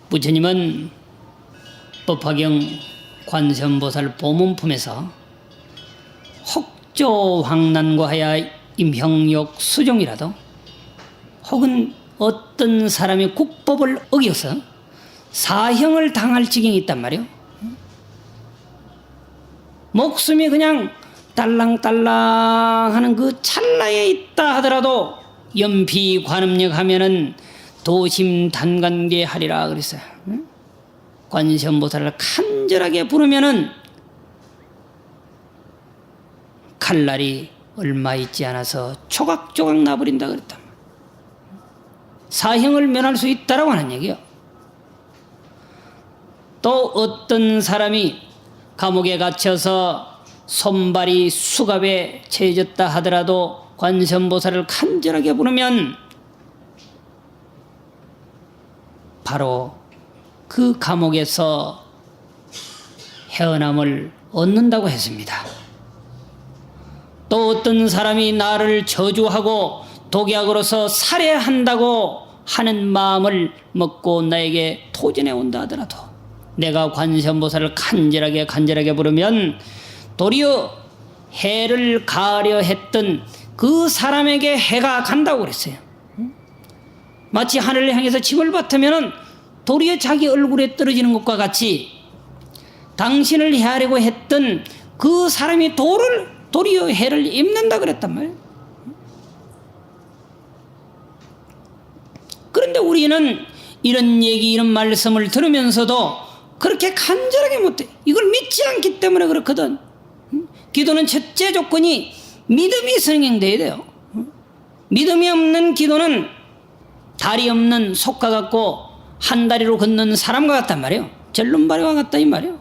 부처님은 법화경 관세음보살 보문품에서 혹조 황난고하야 임형욕 수종이라도 혹은 어떤 사람이 국법을 어겨서 사형을 당할 지경이 있단 말이요. 목숨이 그냥 딸랑딸랑 하는 그 찰나에 있다 하더라도 연피 관음력 하면은 도심 단간계 하리라 그랬어요. 관세음보살을 간절하게 부르면은 칼날이 얼마 있지 않아서 조각조각 나버린다 그랬단 말이에요. 사형을 면할 수 있다라고 하는 얘기요. 또 어떤 사람이 감옥에 갇혀서 손발이 수갑에 채졌다 하더라도 관세음보살을 간절하게 부르면 바로 그 감옥에서 헤어남을 얻는다고 했습니다. 또 어떤 사람이 나를 저주하고 독약으로서 살해한다고 하는 마음을 먹고 나에게 토전해 온다 하더라도 내가 관세음보살을 간절하게 부르면 도리어 해를 가하려 했던 그 사람에게 해가 간다고 그랬어요. 마치 하늘을 향해서 침을 뱉으면 도리어 자기 얼굴에 떨어지는 것과 같이 당신을 해하려고 했던 그 사람이 도리어 해를 입는다 그랬단 말이에요. 그런데 우리는 이런 얘기, 이런 말씀을 들으면서도 그렇게 간절하게 못해. 이걸 믿지 않기 때문에 그렇거든. 기도는 첫째 조건이 믿음이 성행돼야 돼요. 믿음이 없는 기도는 다리 없는 속과 같고 한 다리로 걷는 사람과 같단 말이에요. 절름발이와 같다 이 말이에요.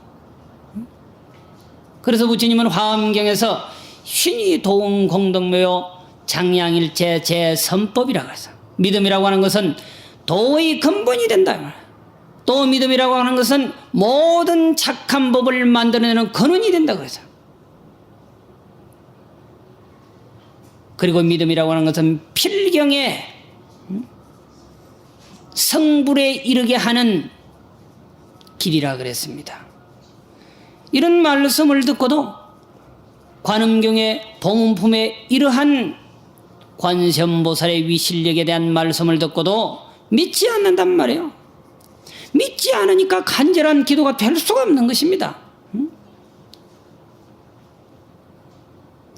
그래서 부처님은 화엄경에서 신이 도운 공덕묘요 장양일체 제선법이라고 해서 믿음이라고 하는 것은 도의 근본이 된다 이 말이에요. 또 믿음이라고 하는 것은 모든 착한 법을 만들어내는 근원이 된다고 해서 그리고 믿음이라고 하는 것은 필경에 성불에 이르게 하는 길이라 그랬습니다. 이런 말씀을 듣고도 관음경의 보문품에 이러한 관세음보살의 위실력에 대한 말씀을 듣고도 믿지 않는단 말이에요. 믿지 않으니까 간절한 기도가 될 수가 없는 것입니다.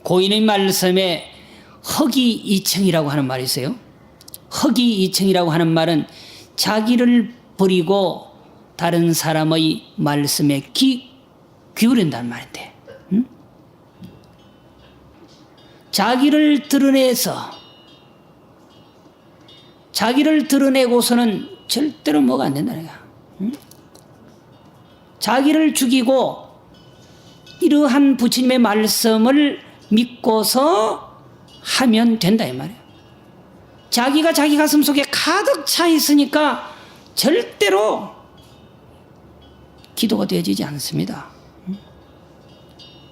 고인의 말씀에 허기이청이라고 하는 말이 있어요. 허기이청이라고 하는 말은 자기를 버리고 다른 사람의 말씀에 기울인다는 말인데, 자기를 드러내고서는 절대로 뭐가 안 된다는 거야. 자기를 죽이고 이러한 부처님의 말씀을 믿고서 하면 된다 이 말이에요. 자기가 자기 가슴 속에 가득 차 있으니까 절대로 기도가 되어지지 않습니다.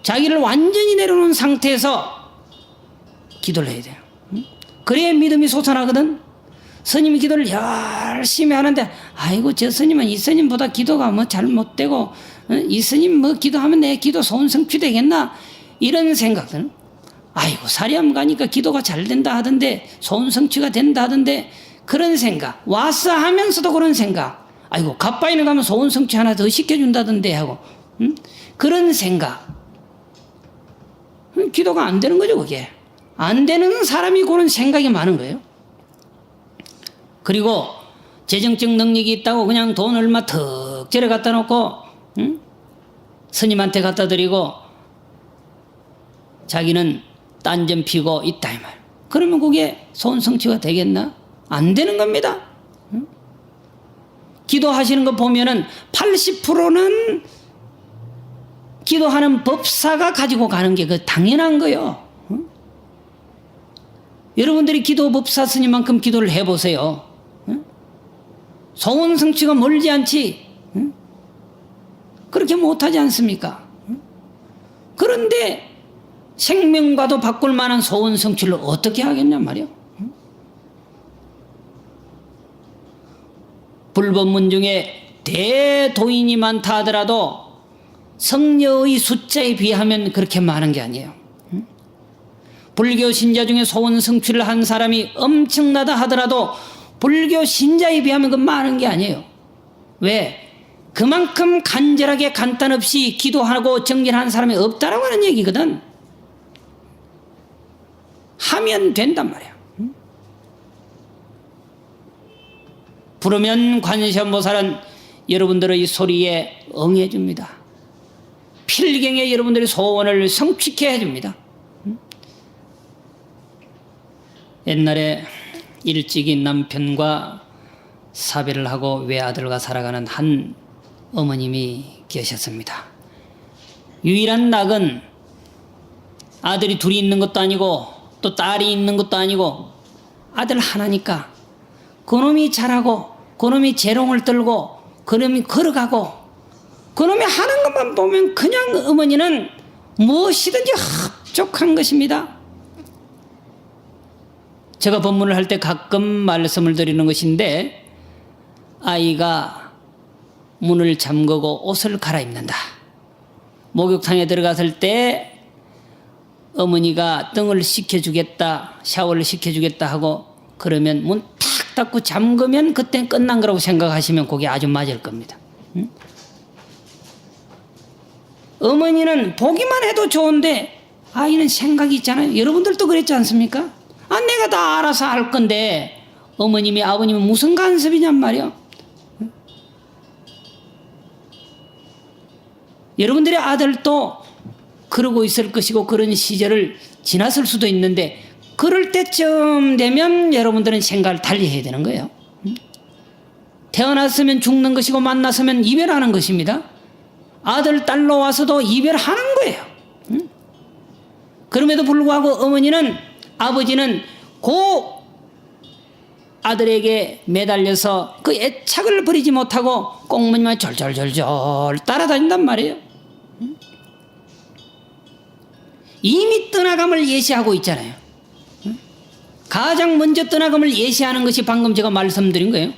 자기를 완전히 내려놓은 상태에서 기도를 해야 돼요. 그래야 믿음이 솟아나거든. 스님이 기도를 열심히 하는데 아이고 저 스님은 이 스님보다 기도가 뭐 잘못되고 이 스님 뭐 기도하면 내 기도 소원 성취되겠나 이런 생각들은 아이고 사리암 가니까 기도가 잘 된다 하던데 소원 성취가 된다 하던데 그런 생각 와서 하면서도 그런 생각 아이고 갓바위는 가면 소원 성취 하나 더 시켜준다던데 하고 그런 생각 기도가 안 되는 거죠. 그게 안 되는 사람이 그런 생각이 많은 거예요. 그리고 재정적 능력이 있다고 그냥 돈 얼마 턱 절에 갖다 놓고 스님한테 갖다 드리고 자기는 딴 점 피고 있다 이 말. 그러면 그게 소원 성취가 되겠나? 안 되는 겁니다. 기도하시는 거 보면은 80%는 기도하는 법사가 가지고 가는 게 그 당연한 거요. 여러분들이 기도 법사 스님만큼 기도를 해보세요. 소원 성취가 멀지 않지. 그렇게 못하지 않습니까? 그런데 생명과도 바꿀 만한 소원 성취를 어떻게 하겠냔 말이요. 불법문 중에 대도인이 많다 하더라도 성녀의 숫자에 비하면 그렇게 많은 게 아니에요. 불교 신자 중에 소원 성취를 한 사람이 엄청나다 하더라도 불교 신자에 비하면 그 많은 게 아니에요. 왜? 그만큼 간절하게 간단 없이 기도하고 정진하는 사람이 없다라고 하는 얘기거든. 하면 된단 말이야. 부르면 관세음보살은 여러분들의 소리에 응해줍니다. 필경에 여러분들의 소원을 성취케 해줍니다. 옛날에 일찍이 남편과 사별을 하고 외아들과 살아가는 한 어머님이 계셨습니다. 유일한 낙은 아들이 둘이 있는 것도 아니고 또 딸이 있는 것도 아니고 아들 하나니까 그놈이 잘하고 그놈이 재롱을 떨고 그놈이 걸어가고 그놈이 하는 것만 보면 그냥 어머니는 무엇이든지 흡족한 것입니다. 제가 법문을 할 때 가끔 말씀을 드리는 것인데 아이가 문을 잠그고 옷을 갈아입는다. 목욕탕에 들어갔을 때 어머니가 등을 씻겨주겠다, 샤워를 시켜주겠다 하고 그러면 문 탁 닫고 잠그면 그땐 끝난 거라고 생각하시면 그게 아주 맞을 겁니다. 응? 어머니는 보기만 해도 좋은데 아이는 생각이 있잖아요. 여러분들도 그랬지 않습니까? 아, 내가 다 알아서 할 건데 어머님이 아버님은 무슨 간섭이냔 말이야. 응? 여러분들의 아들도 그러고 있을 것이고 그런 시절을 지났을 수도 있는데 그럴 때쯤 되면 여러분들은 생각을 달리 해야 되는 거예요. 태어났으면 죽는 것이고 만났으면 이별하는 것입니다. 아들, 딸로 와서도 이별하는 거예요. 그럼에도 불구하고 어머니는 아버지는 그 아들에게 매달려서 그 애착을 버리지 못하고 꽁무니만 절절절절 따라다닌단 말이에요. 이미 떠나감을 예시하고 있잖아요. 가장 먼저 떠나감을 예시하는 것이 방금 제가 말씀드린 거예요.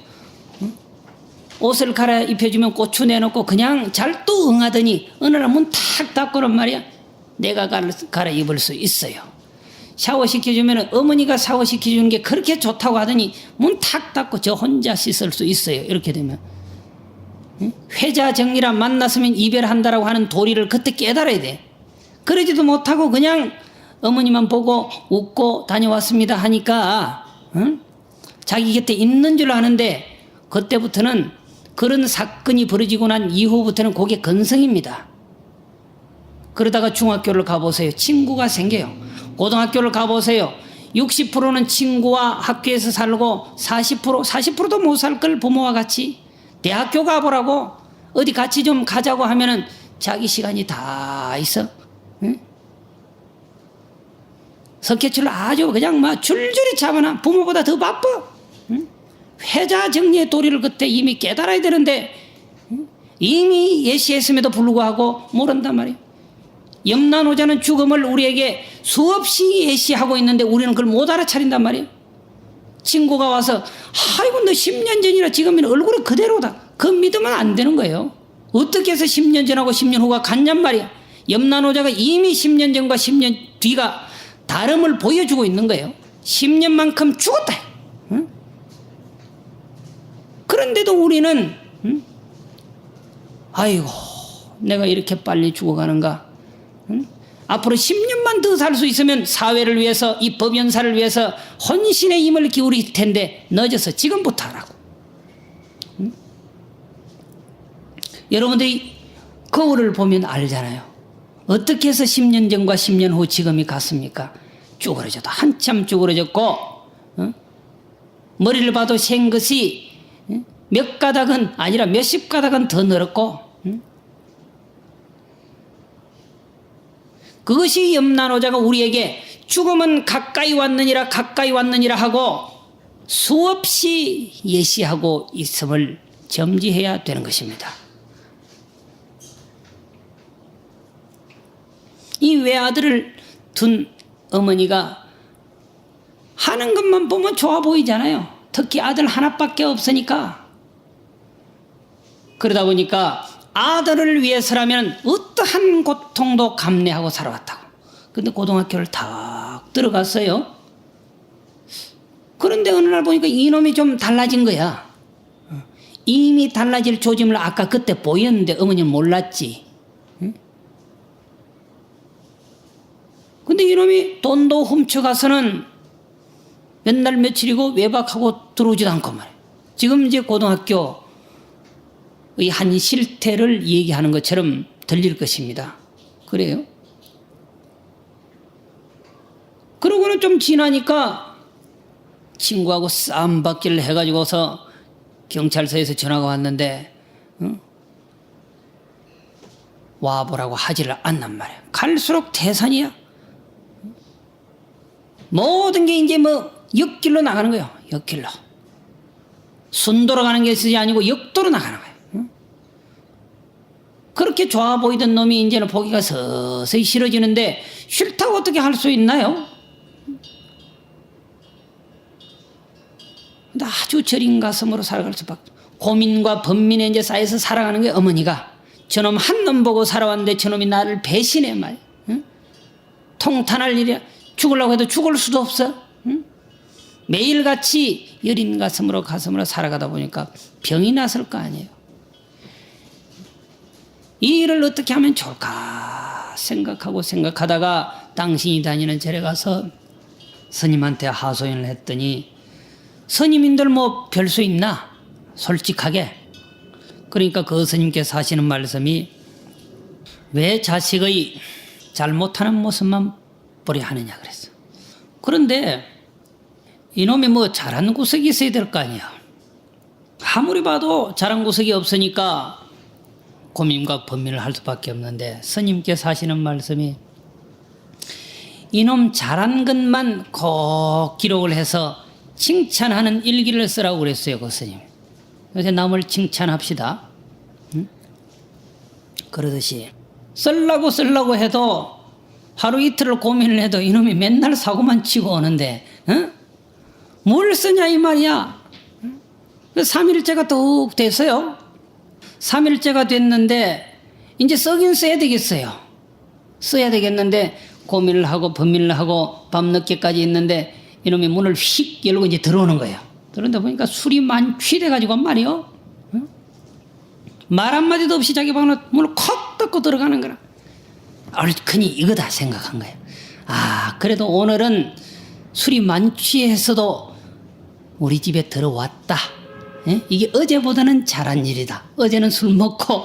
옷을 갈아입혀주면 고추 내놓고 그냥 잘 또 응하더니 어느 날 문 탁 닫고란 말이야. 내가 갈아입을 수 있어요. 샤워시켜주면 어머니가 샤워시켜주는 게 그렇게 좋다고 하더니 문 탁 닫고 저 혼자 씻을 수 있어요. 이렇게 되면 회자정리라 만났으면 이별한다라고 하는 도리를 그때 깨달아야 돼. 그러지도 못하고 그냥 어머니만 보고 웃고 다녀왔습니다 하니까 자기 곁에 있는 줄 아는데 그때부터는 그런 사건이 벌어지고 난 이후부터는 그게 건성입니다. 그러다가 중학교를 가보세요. 친구가 생겨요. 고등학교를 가보세요. 60%는 친구와 학교에서 살고 40%도 못 살 걸 부모와 같이 대학교 가보라고 어디 같이 좀 가자고 하면은 자기 시간이 다 있어. 응? 스케줄을 아주 그냥 막 줄줄이 잡아놔. 부모보다 더 바빠. 응? 회자 정리의 도리를 그때 이미 깨달아야 되는데 이미 예시했음에도 불구하고 모른단 말이에요. 염라노자는 죽음을 우리에게 수없이 예시하고 있는데 우리는 그걸 못 알아차린단 말이에요. 친구가 와서 아이고 너 10년 전이라 지금은 얼굴이 그대로다. 그거 믿으면 안 되는 거예요. 어떻게 해서 10년 전하고 10년 후가 같냔 말이야. 염라노자가 이미 10년 전과 10년 뒤가 다름을 보여주고 있는 거예요. 10년만큼 죽었다. 응? 그런데도 우리는 아이고 내가 이렇게 빨리 죽어가는가. 앞으로 10년만 더 살 수 있으면 사회를 위해서 이 법연사를 위해서 헌신의 힘을 기울일 텐데 늦어서 지금부터 하라고. 여러분들이 거울을 보면 알잖아요. 어떻게 해서 10년 전과 10년 후 지금이 같습니까? 쭈그러져도 한참 쭈그러졌고 머리를 봐도 생 것이 몇 가닥은 아니라 몇십 가닥은 더 늘었고 그것이 염라노자가 우리에게 죽음은 가까이 왔느니라 가까이 왔느니라 하고 수없이 예시하고 있음을 점지해야 되는 것입니다. 이 외아들을 둔 어머니가 하는 것만 보면 좋아 보이잖아요. 특히 아들 하나밖에 없으니까 그러다 보니까 아들을 위해서라면 어떠한 고통도 감내하고 살아왔다고. 근데 고등학교를 탁 들어갔어요. 그런데 어느 날 보니까 이놈이 좀 달라진 거야. 이미 달라질 조짐을 아까 그때 보였는데 어머니는 몰랐지. 근데 이놈이 돈도 훔쳐가서는 몇 날 며칠이고 외박하고 들어오지도 않고 말이야. 지금 이제 고등학교의 한 실태를 얘기하는 것처럼 들릴 것입니다. 그래요? 그러고는 좀 지나니까 친구하고 싸움받기를 해가지고서 경찰서에서 전화가 왔는데 와보라고 하지를 않단 말이야. 갈수록 태산이야. 모든 게 이제 뭐 역길로 나가는 거예요. 역길로. 순도로 가는 게 있지 아니고 역도로 나가는 거예요. 그렇게 좋아 보이던 놈이 이제는 보기가 서서히 싫어지는데 싫다고 어떻게 할 수 있나요? 근데 아주 저린 가슴으로 살아갈 수밖에. 고민과 번민에 이제 쌓여서 살아가는 게 어머니가 저놈 한 놈 보고 살아왔는데 저놈이 나를 배신해 말. 응? 통탄할 일이야. 죽으려고 해도 죽을 수도 없어. 응? 매일같이 여린 가슴으로 살아가다 보니까 병이 났을 거 아니에요. 이 일을 어떻게 하면 좋을까 생각하다가 당신이 다니는 절에 가서 스님한테 하소연을 했더니 스님인들 뭐 별 수 있나? 솔직하게. 그러니까 그 스님께서 하시는 말씀이 왜 자식의 잘못하는 모습만 보려 하느냐 그랬어. 그런데 이놈이 뭐 잘한 구석이 있어야 될 거 아니야. 아무리 봐도 잘한 구석이 없으니까 고민과 번민을 할 수밖에 없는데 스님께서 하시는 말씀이 이놈 잘한 것만 꼭 기록을 해서 칭찬하는 일기를 쓰라고 그랬어요. 그 스님. 요새 남을 칭찬합시다. 응? 그러듯이 쓰려고 해도 하루 이틀을 고민을 해도 이놈이 맨날 사고만 치고 오는데 응? 뭘 쓰냐 이 말이야. 응? 3일째가 뚝 됐어요. 3일째가 됐는데 이제 쓰긴 써야 되겠어요. 써야 되겠는데 고민을 하고 번민을 하고 밤늦게까지 있는데 이놈이 문을 휙 열고 이제 들어오는 거예요. 그런데 보니까 술이 만취돼가지고 말이요. 응? 말 한마디도 없이 자기 방으로 문을 콕 닫고 들어가는 거라. 얼큰이 이거다 생각한 거예요. 아, 그래도 오늘은 술이 만취했어도 우리 집에 들어왔다. 에? 이게 어제보다는 잘한 일이다. 어제는 술 먹고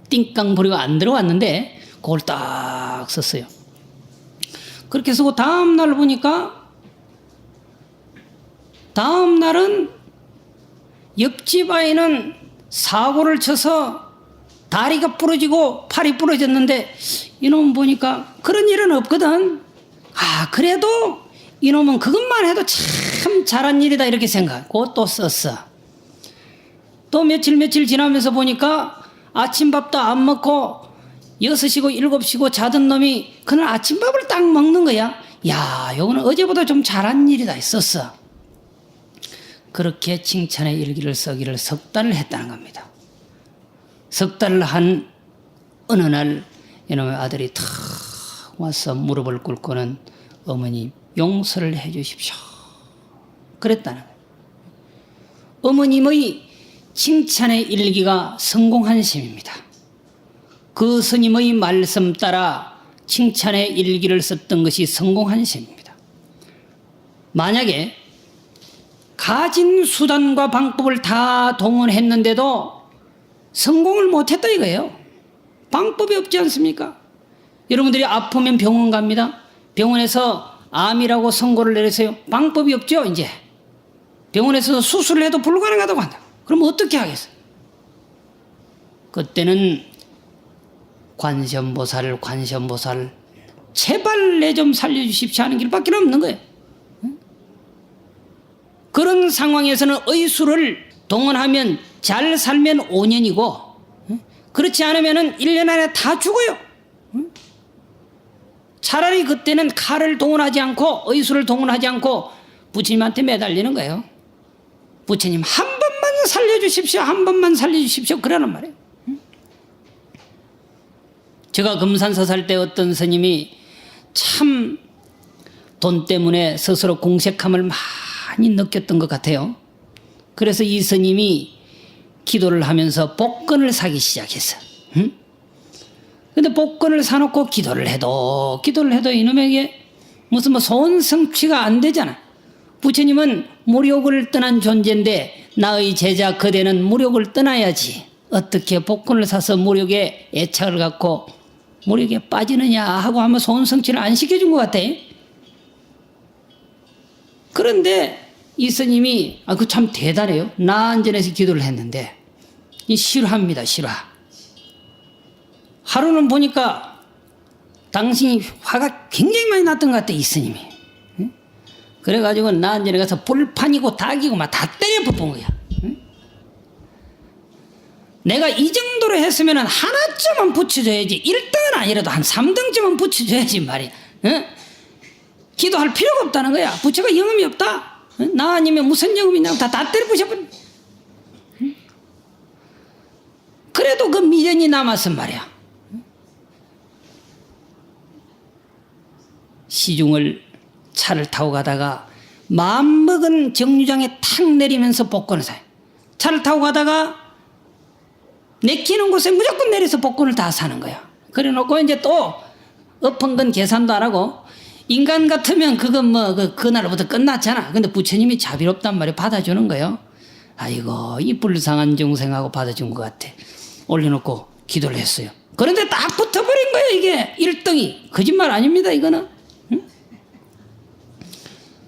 띵깡 부리고 안 들어왔는데 그걸 딱 썼어요. 그렇게 쓰고 다음 날 보니까 다음 날은 옆집 아이는 사고를 쳐서 다리가 부러지고 팔이 부러졌는데 이놈 보니까 그런 일은 없거든. 아, 그래도 이놈은 그것만 해도 참 잘한 일이다 이렇게 생각하고 또 썼어. 또 며칠 지나면서 보니까 아침밥도 안 먹고 6시고 7시고 자던 놈이 그날 아침밥을 딱 먹는 거야. 야, 요거는 어제보다 좀 잘한 일이다 했었어. 그렇게 칭찬의 일기를 쓰기를 석 달을 했다는 겁니다. 석 달을 한 어느 날 이놈의 아들이 탁 와서 무릎을 꿇고는 어머니 용서를 해 주십시오. 그랬다는 거예요. 어머님의 칭찬의 일기가 성공한 셈입니다. 그 스님의 말씀 따라 칭찬의 일기를 썼던 것이 성공한 셈입니다. 만약에 가진 수단과 방법을 다 동원했는데도 성공을 못했다 이거예요. 방법이 없지 않습니까? 여러분들이 아프면 병원 갑니다. 병원에서 암이라고 선고를 내리세요. 방법이 없죠 이제. 병원에서 수술을 해도 불가능하다고 한다. 그럼 어떻게 하겠어요? 그때는 관세음보살 제발 내 좀 살려주십시오 하는 길밖에 없는 거예요. 그런 상황에서는 의술을 동원하면 잘 살면 5년이고 그렇지 않으면 1년 안에 다 죽어요. 차라리 그때는 칼을 동원하지 않고 의술을 동원하지 않고 부처님한테 매달리는 거예요. 부처님 한 번만 살려주십시오. 한 번만 살려주십시오. 그러란 말이에요. 제가 금산사 살 때 어떤 스님이 참 돈 때문에 스스로 공색함을 많이 느꼈던 것 같아요. 그래서 이 스님이 기도를 하면서 복권을 사기 시작했어. 근데 복권을 사놓고 기도를 해도 이놈에게 무슨 소원 성취가 안 되잖아. 부처님은 무력을 떠난 존재인데 나의 제자 그대는 무력을 떠나야지. 어떻게 복권을 사서 무력에 애착을 갖고 무력에 빠지느냐 하고 하면 소원 성취를 안 시켜준 것 같아. 그런데 이 스님이 그 참 대단해요. 나안전에서 기도를 했는데 이 실화입니다. 실화. 하루는 보니까 당신이 화가 굉장히 많이 났던 것 같아. 이 스님이. 그래가지고 나안전에 가서 불판이고 닭이고 막 다 때려 뽑은 거야. 내가 이 정도로 했으면 하나쯤은 붙여줘야지. 1등은 아니라도 한 3등쯤은 붙여줘야지 말이야. 기도할 필요가 없다는 거야. 부처가 영음이 없다. 나 아니면 무슨 영음이냐고 다 때려 부셔버려. 그래도 그 미련이 남았단 말이야. 시중을 차를 타고 가다가 마음먹은 정류장에 탁 내리면서 복권을 사요. 차를 타고 가다가 내키는 곳에 무조건 내려서 복권을 다 사는 거야. 그래 놓고 이제 또 엎은 건 계산도 안 하고 인간 같으면 그건 그날부터 끝났잖아. 근데 부처님이 자비롭단 말이야. 받아주는 거예요. 아이고 이 불쌍한 중생하고 받아준 것 같아. 올려놓고 기도를 했어요. 그런데 딱 붙어버린 거예요. 이게 1등이. 거짓말 아닙니다. 이거는. 응?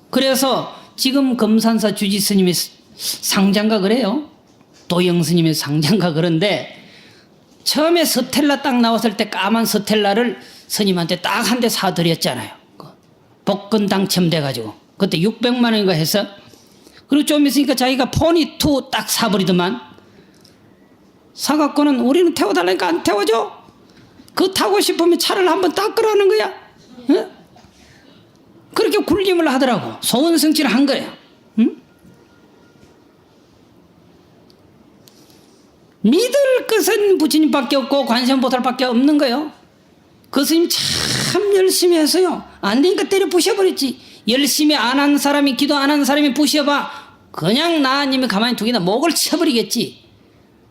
그래서 지금 금산사 주지스님이 상장가 그래요. 도영스님의 상장가 그런데 처음에 스텔라 딱 나왔을 때 까만 스텔라를 스님한테 딱 한 대 사드렸잖아요. 복권 당첨돼가지고 그때 600만 원인가 해서 그리고 좀 있으니까 자기가 포니2 딱 사버리더만 사갖고는 우리는 태워달라니까 안 태워줘. 그거 타고 싶으면 차를 한번 닦으라는 거야. 응? 그렇게 굴림을 하더라고. 소원 성취를 한 거야. 응? 믿을 것은 부처님밖에 없고 관세음보살밖에 없는 거예요. 그 스님 참 열심히 해서요. 안 되니까 때려 부셔버렸지. 열심히 안 한 사람이 기도 안 한 사람이 부셔봐. 그냥 나님이 가만히 두기나 목을 쳐버리겠지.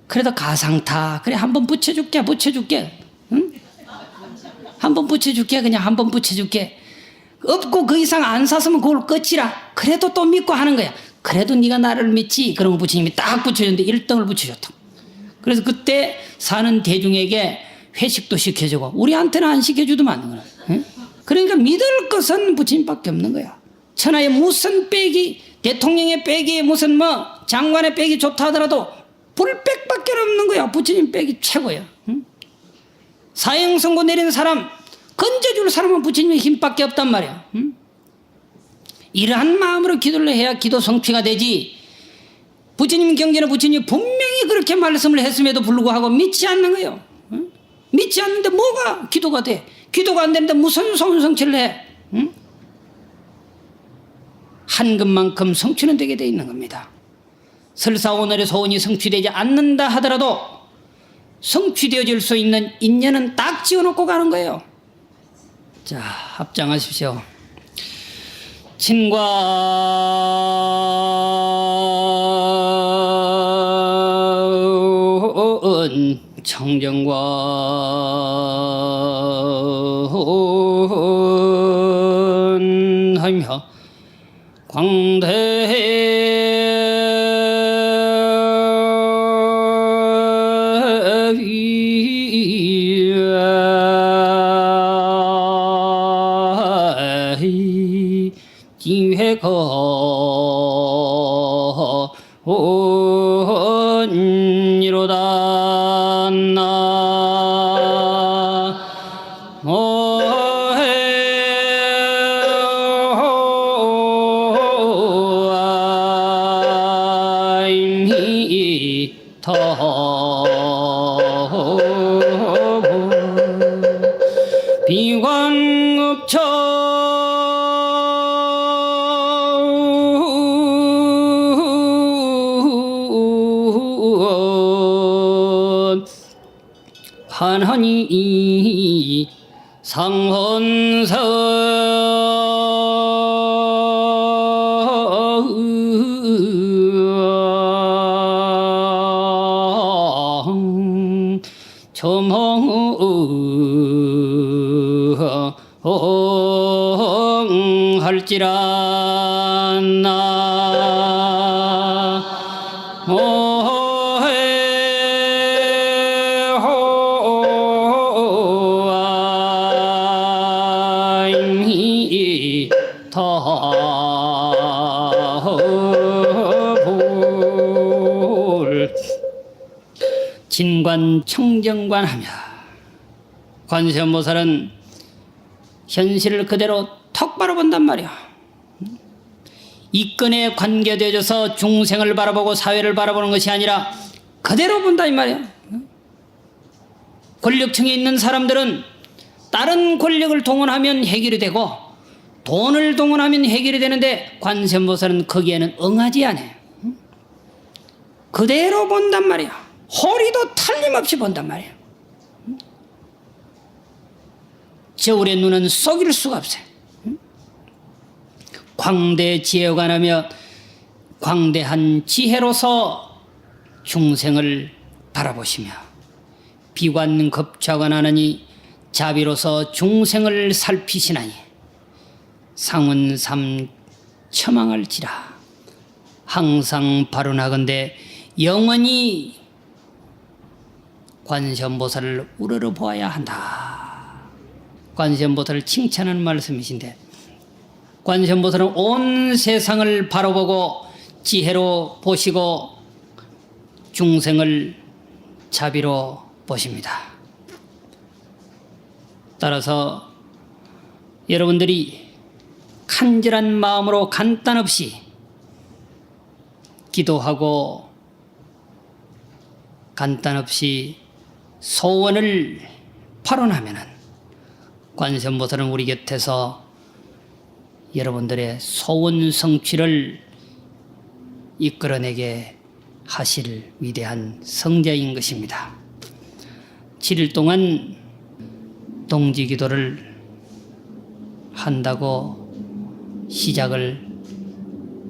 그래도 가상타. 그래 한번 붙여줄게. 응? 한번 붙여줄게. 그냥 한번 붙여줄게. 없고 그 이상 안 샀으면 그걸 끝이라. 그래도 또 믿고 하는 거야. 그래도 네가 나를 믿지. 그러면 부처님이 딱 붙여줬는데 1등을 붙여줬다. 그래서 그때 사는 대중에게 회식도 시켜주고 우리한테는 안 시켜주더만. 응? 그러니까 믿을 것은 부처님밖에 없는 거야. 천하에 무슨 빽이 대통령의 빽이 무슨 장관의 빽이 좋다 하더라도 불빽밖에 없는 거야. 부처님 빽이 최고야. 응? 사형선고 내린 사람 건져줄 사람은 부처님의 힘밖에 없단 말이야. 응? 이러한 마음으로 기도를 해야 기도 성취가 되지. 부처님 경전에 부처님이 분명히 그렇게 말씀을 했음에도 불구하고 믿지 않는 거예요. 응? 믿지 않는데 뭐가 기도가 돼? 기도가 안 되는데 무슨 소원 성취를 해? 응? 한 것만큼 성취는 되게 돼 있는 겁니다. 설사 오늘의 소원이 성취되지 않는다 하더라도 성취되어질 수 있는 인연은 딱 지어놓고 가는 거예요. 자, 합장하십시오. 친관 청정관하며 광대위 지회거 온이로다 비광업처 하나니 상헌서 정할지라 나 진관 청정관하며 관세음보살은 현실을 그대로 똑바로 본단 말이야. 이권에 관계되어져서 중생을 바라보고 사회를 바라보는 것이 아니라 그대로 본다 이 말이야. 권력층에 있는 사람들은 다른 권력을 동원하면 해결이 되고 돈을 동원하면 해결이 되는데 관세음보살은 거기에는 응하지 않아. 그대로 본단 말이야. 허리도 틀림없이 본단 말이야. 저울의 눈은 속일 수가 없어요. 광대 지혜관하며 광대한 지혜로서 중생을 바라보시며 비관급좌관하느니 자비로서 중생을 살피시나니 상운삼 처망할지라. 항상 발언하건대 영원히 관세음보살을 우러러 보아야 한다. 관세음보살을 칭찬하는 말씀이신데 관세음보살은 온 세상을 바라보고 지혜로 보시고 중생을 자비로 보십니다. 따라서 여러분들이 간절한 마음으로 간단 없이 기도하고 간단 없이 소원을 발언하면은 관세음보살은 우리 곁에서 여러분들의 소원 성취를 이끌어내게 하실 위대한 성자인 것입니다. 7일 동안 동지기도를 한다고 시작을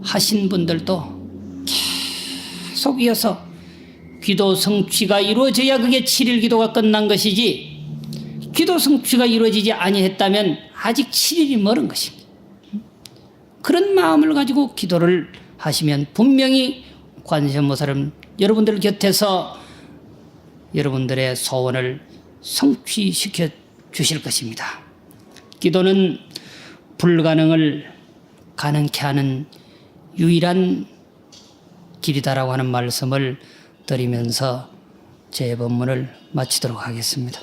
하신 분들도 계속 이어서 기도 성취가 이루어져야 그게 7일 기도가 끝난 것이지, 기도 성취가 이루어지지 아니했다면 아직 7일이 멀은 것입니다. 그런 마음을 가지고 기도를 하시면 분명히 관세음보살은 여러분들 곁에서 여러분들의 소원을 성취시켜 주실 것입니다. 기도는 불가능을 가능케 하는 유일한 길이다라고 하는 말씀을 드리면서 제 법문을 마치도록 하겠습니다.